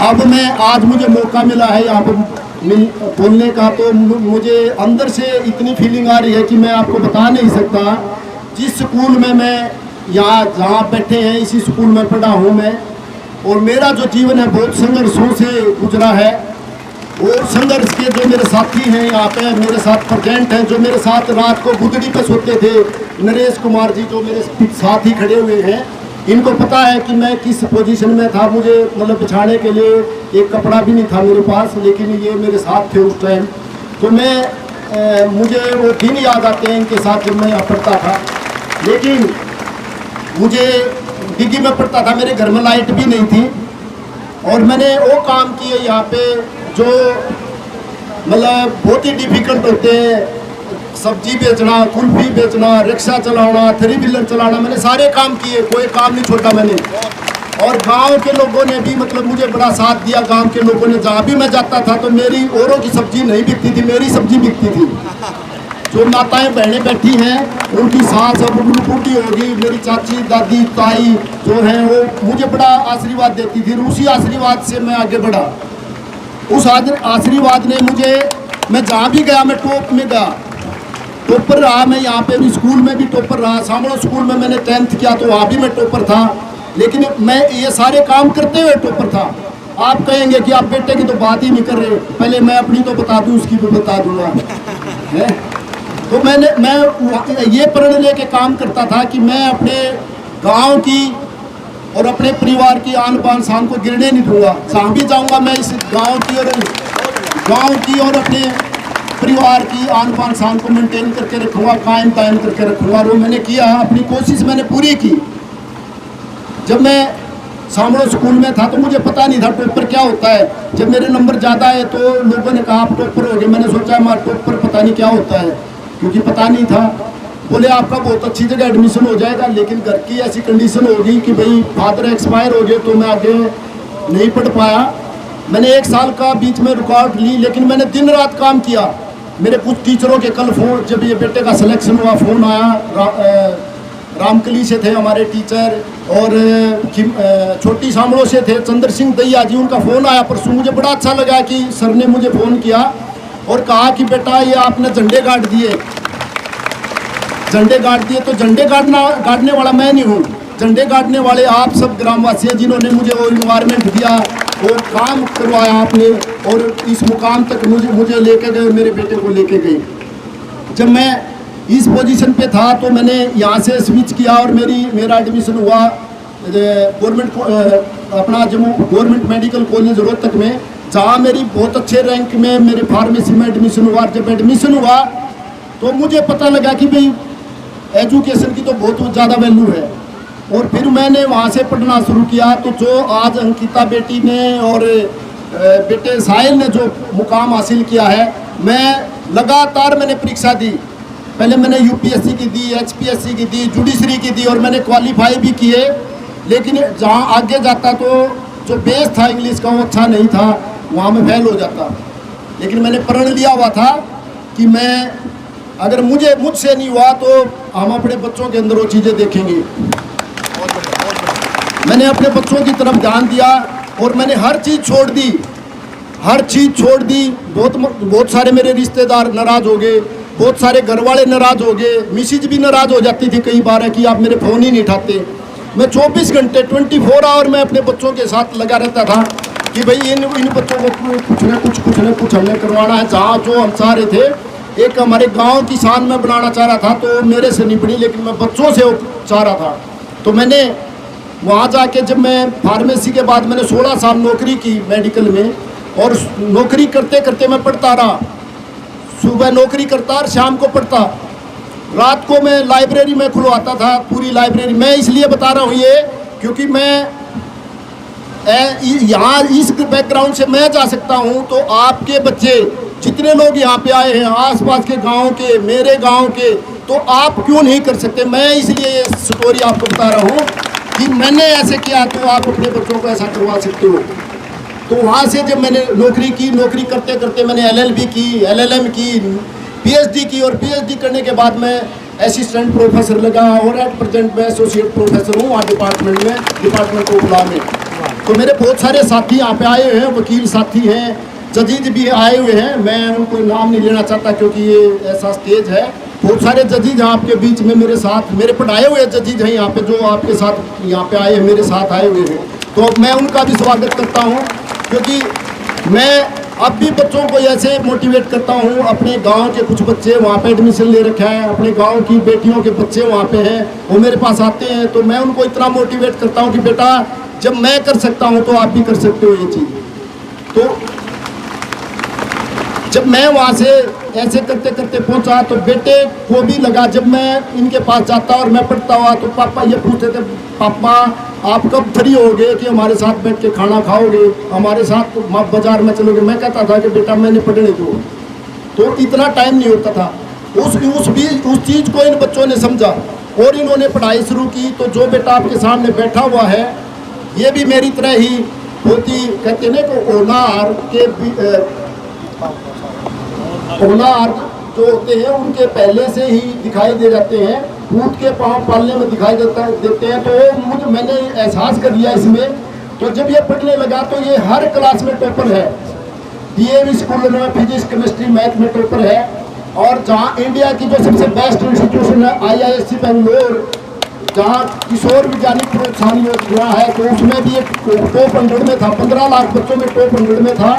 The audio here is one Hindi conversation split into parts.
अब मैं आज मुझे मौका मिला है यहाँ पर बोलने का, तो मुझे अंदर से इतनी फीलिंग आ रही है कि मैं आपको बता नहीं सकता। जिस स्कूल में मैं यहाँ जहाँ बैठे हैं इसी स्कूल में पढ़ा हूँ मैं, और मेरा जो जीवन है बहुत संघर्षों से गुजरा है। और संघर्ष के जो मेरे साथी हैं यहाँ पे मेरे साथ प्रेजेंट हैं, जो मेरे साथ रात को गुदड़ी पे सोते थे, नरेश कुमार जी जो मेरे साथ ही खड़े हुए हैं, इनको पता है कि मैं किस पोजीशन में था। मुझे मतलब बिछाने के लिए एक कपड़ा भी नहीं था मेरे पास, लेकिन ये मेरे साथ थे उस टाइम। तो मैं मुझे वो दिन याद आते हैं इनके साथ जब मैं यहाँ पढ़ता था। लेकिन मुझे डिग्गी में पढ़ता था, मेरे घर में लाइट भी नहीं थी, और मैंने वो काम किए यहाँ पे जो मतलब बहुत ही डिफिकल्ट होते हैं। सब्जी बेचना, कुल्फी बेचना, रिक्शा चलाना, 3 व्हीलर चलाना, मैंने सारे काम किए, कोई काम नहीं छोड़ा मैंने। और गांव के लोगों ने भी मतलब मुझे बड़ा साथ दिया। गांव के लोगों ने, जहाँ भी मैं जाता था तो मेरी औरों की सब्जी नहीं बिकती थी, मेरी सब्जी बिकती थी। जो माताएं बहनें बैठी हैं उनकी सास अब बूढ़ी होगी, मेरी चाची दादी ताई जो हैं वो मुझे बड़ा आशीर्वाद देती थी। उसी आशीर्वाद से मैं आगे बढ़ा। उस आशीर्वाद ने मुझे, मैं जहाँ भी गया मैं टॉप में गया, टॉपर रहा। मैं यहाँ पे भी स्कूल में भी टॉपर रहा। सामड़ो स्कूल में मैंने 10th किया तो वहाँ भी मैं टॉपर था। लेकिन मैं ये सारे काम करते हुए टॉपर था। आप कहेंगे कि आप बेटे की तो बात ही नहीं कर रहे, पहले मैं अपनी तो बता दूँ, उसकी भी बता दूँगा। तो मैं ये प्रण लेके काम करता था कि मैं अपने गाँव की और अपने परिवार की आन बान शान को गिरने नहीं दूंगा। जहाँ भी जाऊँगा मैं इस गाँव की और अपने परिवार की आन बान शान को मेंटेन करके रखूँगा, कायम करके रखूँगा। और वो मैंने किया, अपनी कोशिश मैंने पूरी की। जब मैं सामड़ो स्कूल में था तो मुझे पता नहीं था टॉपर क्या होता है। जब मेरे नंबर ज़्यादा है तो लोगों ने कहा आप टॉपर हो गए। मैंने सोचा हमारा टॉपर पता नहीं क्या होता है, क्योंकि पता नहीं था। बोले आपका बहुत अच्छी जगह एडमिशन हो जाएगा, लेकिन घर की ऐसी कंडीशन होगी कि भाई फादर एक्सपायर हो गए, तो मैं आगे नहीं पढ़ पाया। मैंने 1 साल का बीच में रुकावट ली, लेकिन मैंने दिन रात काम किया। मेरे कुछ टीचरों के कल फोन, जब ये बेटे का सिलेक्शन हुआ, फ़ोन आया। रामकली से थे हमारे टीचर, और छोटी सामड़ों से थे चंद्र सिंह दैया जी, उनका फ़ोन आया परसों। मुझे बड़ा अच्छा लगा कि सर ने मुझे फ़ोन किया और कहा कि बेटा ये आपने झंडे गाड़ दिए। झंडे गाड़ दिए तो झंडे गाड़ने वाला मैं नहीं हूँ, झंडे गाड़ने वाले आप सब ग्रामवासी हैं, जिन्होंने मुझे वो इन्वायरमेंट दिया और काम करवाया आपने, और इस मुकाम तक मुझे लेके गए, मेरे बेटे को लेके गए। जब मैं इस पोजीशन पे था तो मैंने यहाँ से स्विच किया और मेरा एडमिशन हुआ गवर्नमेंट अपना Jammu government medical college Rohtak में, जहाँ मेरी बहुत अच्छे रैंक में मेरी फार्मेसी में एडमिशन हुआ। जब एडमिशन हुआ तो मुझे पता लगा कि भाई एजुकेशन की तो बहुत ज़्यादा वैल्यू है। और फिर मैंने वहाँ से पढ़ना शुरू किया। तो जो आज अंकिता बेटी ने और बेटे साहिल ने जो मुकाम हासिल किया है, मैं लगातार मैंने परीक्षा दी। पहले मैंने यूपीएससी की दी, एचपीएससी की दी, जुडिशरी की दी, और मैंने क्वालिफाई भी किए। लेकिन जहाँ आगे जाता तो जो बेस था इंग्लिश का वो अच्छा नहीं था, वहाँ मैं फेल हो जाता। लेकिन मैंने प्रण लिया हुआ था कि मैं, अगर मुझसे नहीं हुआ तो हम अपने बच्चों के अंदर वो चीज़ें देखेंगे। मैंने अपने बच्चों की तरफ ध्यान दिया और मैंने हर चीज़ छोड़ दी। बहुत सारे मेरे रिश्तेदार नाराज़ हो गए, बहुत सारे घर वाले नाराज़ हो गए, मिसेज भी नाराज़ हो जाती थी कई बार कि आप मेरे फ़ोन ही नहीं उठाते। मैं 24 घंटे 24 आवर मैं अपने बच्चों के साथ लगा रहता था कि भाई इन बच्चों को कुछ न कुछ हमने करवाना है। जहाँ जो हम चाह रहे थे, एक हमारे गांव की शान में बनाना चाह रहा था, तो मेरे से नहीं बनी, लेकिन मैं बच्चों से चाह रहा था। तो मैंने वहाँ जाके, जब मैं फार्मेसी के बाद मैंने 16 साल नौकरी की मेडिकल में, और नौकरी करते करते मैं पढ़ता रहा। सुबह नौकरी करता और शाम को पढ़ता। रात को मैं लाइब्रेरी में खुलवाता था, पूरी लाइब्रेरी। मैं इसलिए बता रहा हूँ ये, क्योंकि मैं यहाँ इस बैकग्राउंड से मैं जा सकता हूँ, तो आपके बच्चे जितने लोग यहाँ पे आए हैं आसपास के गांव के, मेरे गांव के, तो आप क्यों नहीं कर सकते। मैं इसलिए ये स्टोरी आपको बता रहा हूँ कि मैंने ऐसे किया तो आप अपने बच्चों को ऐसा करवा सकते हो। तो वहाँ से जब मैंने नौकरी करते करते मैंने LLB की, LLM की, PhD की, और PhD करने के बाद मैं असिस्टेंट प्रोफेसर लगा, और एट प्रेजेंट मैं एसोसिएट प्रोफेसर हूँ वहाँ डिपार्टमेंट ऑफ लॉ में। तो मेरे बहुत सारे साथी यहाँ पे आए हुए हैं, वकील साथी हैं, जजीज भी आए हुए हैं। मैं उनको नाम नहीं लेना चाहता क्योंकि ये ऐसा स्टेज है। बहुत सारे जजीज आपके बीच में मेरे साथ, मेरे पढ़ाए हुए जजीज हैं यहाँ पे, जो आपके साथ यहाँ पे आए हैं, मेरे साथ आए हुए हैं। तो मैं उनका भी स्वागत करता हूँ, क्योंकि मैं अब भी बच्चों को ऐसे मोटिवेट करता हूँ। अपने गांव के कुछ बच्चे वहाँ पे एडमिशन ले रखे हैं, अपने गांव की बेटियों के बच्चे वहाँ पे हैं, वो मेरे पास आते हैं, तो मैं उनको इतना मोटिवेट करता हूँ कि बेटा जब मैं कर सकता हूँ तो आप भी कर सकते हो ये चीज़। तो जब मैं वहाँ से ऐसे करते करते पहुँचा तो बेटे को भी लगा, जब मैं इनके पास जाता और मैं पढ़ता हुआ तो पापा ये पूछते थे, पापा आप कब फ्री होगे कि हमारे साथ बैठ के खाना खाओगे, हमारे साथ बाजार में चलोगे। मैं कहता था कि बेटा मैंने पढ़ने दो, तो इतना टाइम नहीं होता था। उस चीज़ को इन बच्चों ने समझा और इन्होंने पढ़ाई शुरू की। तो जो बेटा आपके सामने बैठा हुआ है, ये भी मेरी तरह ही बहुत ही कहते हैं ना कि होनहार के होनहार जो होते हैं उनके पहले से ही दिखाई दे जाते हैं, ऊँट के पाँव पालने में दिखाई देते हैं। तो मैंने एहसास कर लिया इसमें। तो जब ये पढ़ने लगा तो ये हर क्लास में टॉपर है, डीएवी स्कूल में फिजिक्स केमिस्ट्री मैथ में टॉपर है। और जहाँ इंडिया की जो सबसे बेस्ट इंस्टीट्यूशन है IISc बेंगलोर, जहाँ किशोर वैज्ञानिक प्रोत्साहन योजना है, तो उसमें भी एक टॉप 100 में था, 15 लाख बच्चों में टॉप 100 में था।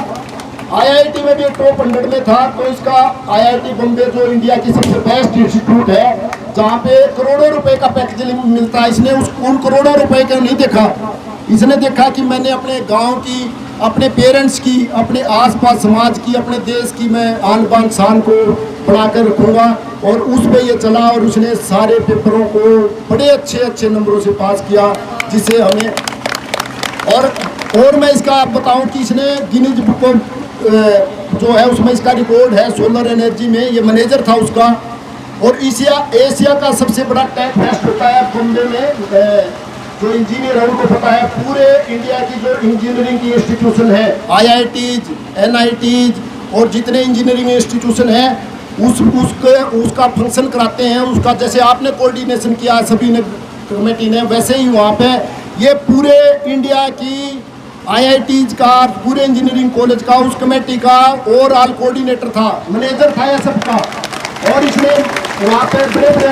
IIT में भी टॉप 100 में था। तो इसका IIT बॉम्बे जो इंडिया की सबसे बेस्ट इंस्टीट्यूट है, जहाँ पे करोड़ों रुपए का पैकेज मिलता है, इसने उन करोड़ों रुपए का नहीं देखा। इसने देखा कि मैंने अपने गांव की, अपने पेरेंट्स की, अपने आसपास समाज की, अपने देश की मैं आन बान शान को बढ़ा कर रखूँगा। और उस पे ये चला और उसने सारे पेपरों को बड़े अच्छे अच्छे नंबरों से पास किया, जिसे हमें और मैं इसका आप बताऊं कि इसने गिनीज बुक जो है उसमें इसका रिकॉर्ड है सोलर एनर्जी में, ये मैनेजर था उसका। और एशिया का सबसे बड़ा टेस्ट होता है बॉम्बे में, जो इंजीनियर है उनको पता है, पूरे इंडिया की जो इंजीनियरिंग की इंस्टीट्यूशन है, IITs, NITs और जितने इंजीनियरिंग इंस्टीट्यूशन है उसका फंक्शन कराते हैं। उसका जैसे आपने कोऑर्डिनेशन किया सभी ने, कमेटी ने, वैसे ही वहाँ पे ये पूरे इंडिया की IITs का, पूरे इंजीनियरिंग कॉलेज का, उस कमेटी का ओवरऑल कोऑर्डिनेटर था, मैनेजर था ये सबका। और इसने वहाँ पे बड़े बड़े